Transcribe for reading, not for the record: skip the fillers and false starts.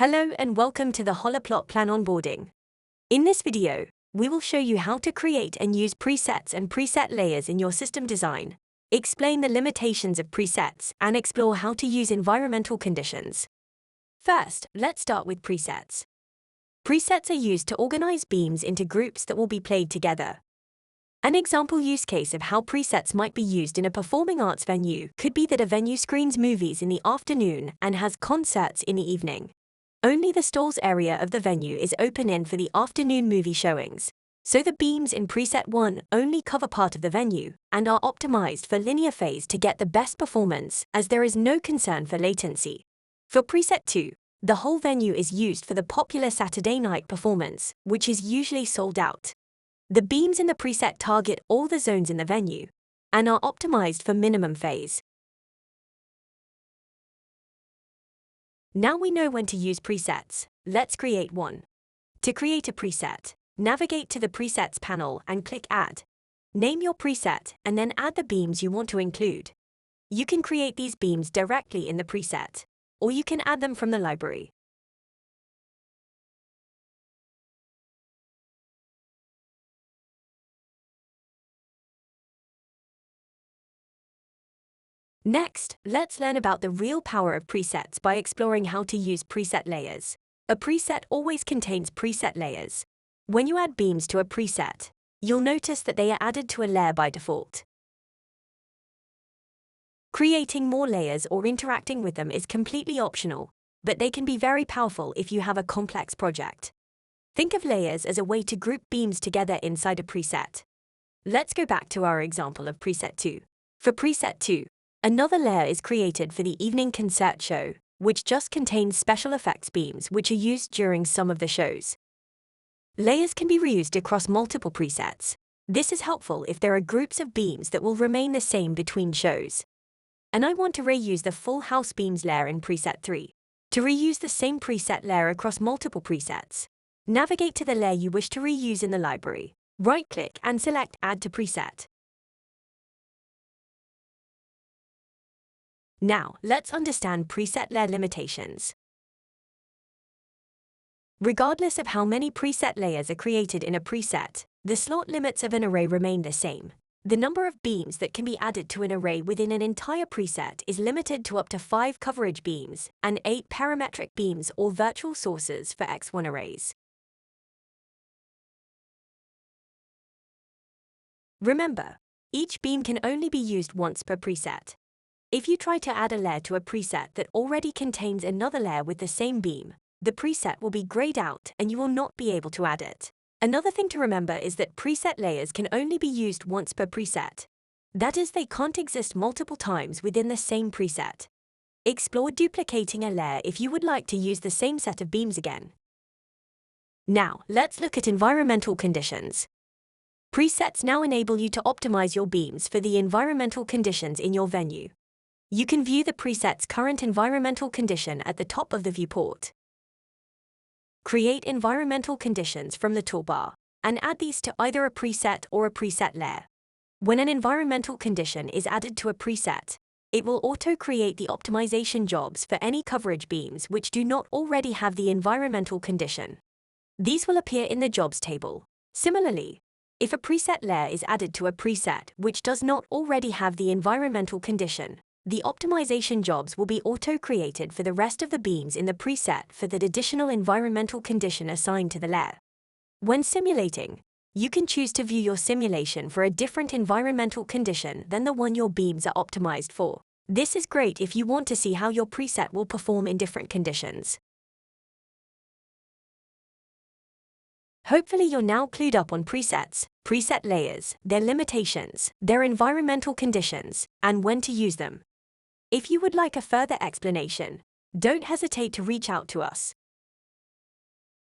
Hello and welcome to the HOLOPLOT plan onboarding. In this video, we will show you how to create and use presets and preset layers in your system design, explain the limitations of presets, and explore how to use environmental conditions. First, let's start with presets. Presets are used to organize beams into groups that will be played together. An example use case of how presets might be used in a performing arts venue could be that a venue screens movies in the afternoon and has concerts in the evening. Only the stalls area of the venue is open in for the afternoon movie showings, so the beams in preset 1 only cover part of the venue and are optimized for linear phase to get the best performance, as there is no concern for latency. For preset 2, the whole venue is used for the popular Saturday night performance, which is usually sold out. The beams in the preset target all the zones in the venue and are optimized for minimum phase. Now we know when to use presets, let's create one. To create a preset, navigate to the Presets panel and click Add. Name your preset and then add the beams you want to include. You can create these beams directly in the preset, or you can add them from the library. Next, let's learn about the real power of presets by exploring how to use preset layers. A preset always contains preset layers. When you add beams to a preset, you'll notice that they are added to a layer by default. Creating more layers or interacting with them is completely optional, but they can be very powerful if you have a complex project. Think of layers as a way to group beams together inside a preset. Let's go back to our example of preset 2. For preset 2, another layer is created for the evening concert show, which just contains special effects beams which are used during some of the shows. Layers can be reused across multiple presets. This is helpful if there are groups of beams that will remain the same between shows. And I want to reuse the full house beams layer in preset 3. To reuse the same preset layer across multiple presets, navigate to the layer you wish to reuse in the library, right-click and select Add to Preset. Now, let's understand preset layer limitations. Regardless of how many preset layers are created in a preset, the slot limits of an array remain the same. The number of beams that can be added to an array within an entire preset is limited to up to 5 coverage beams and 8 parametric beams or virtual sources for X1 arrays. Remember, each beam can only be used once per preset. If you try to add a layer to a preset that already contains another layer with the same beam, the preset will be grayed out and you will not be able to add it. Another thing to remember is that preset layers can only be used once per preset. That is, they can't exist multiple times within the same preset. Explore duplicating a layer if you would like to use the same set of beams again. Now, let's look at environmental conditions. Presets now enable you to optimize your beams for the environmental conditions in your venue. You can view the preset's current environmental condition at the top of the viewport. Create environmental conditions from the toolbar and add these to either a preset or a preset layer. When an environmental condition is added to a preset, it will auto-create the optimization jobs for any coverage beams which do not already have the environmental condition. These will appear in the jobs table. Similarly, if a preset layer is added to a preset which does not already have the environmental condition, the optimization jobs will be auto-created for the rest of the beams in the preset for that additional environmental condition assigned to the layer. When simulating, you can choose to view your simulation for a different environmental condition than the one your beams are optimized for. This is great if you want to see how your preset will perform in different conditions. Hopefully you're now clued up on presets, preset layers, their limitations, their environmental conditions, and when to use them. If you would like a further explanation, don't hesitate to reach out to us.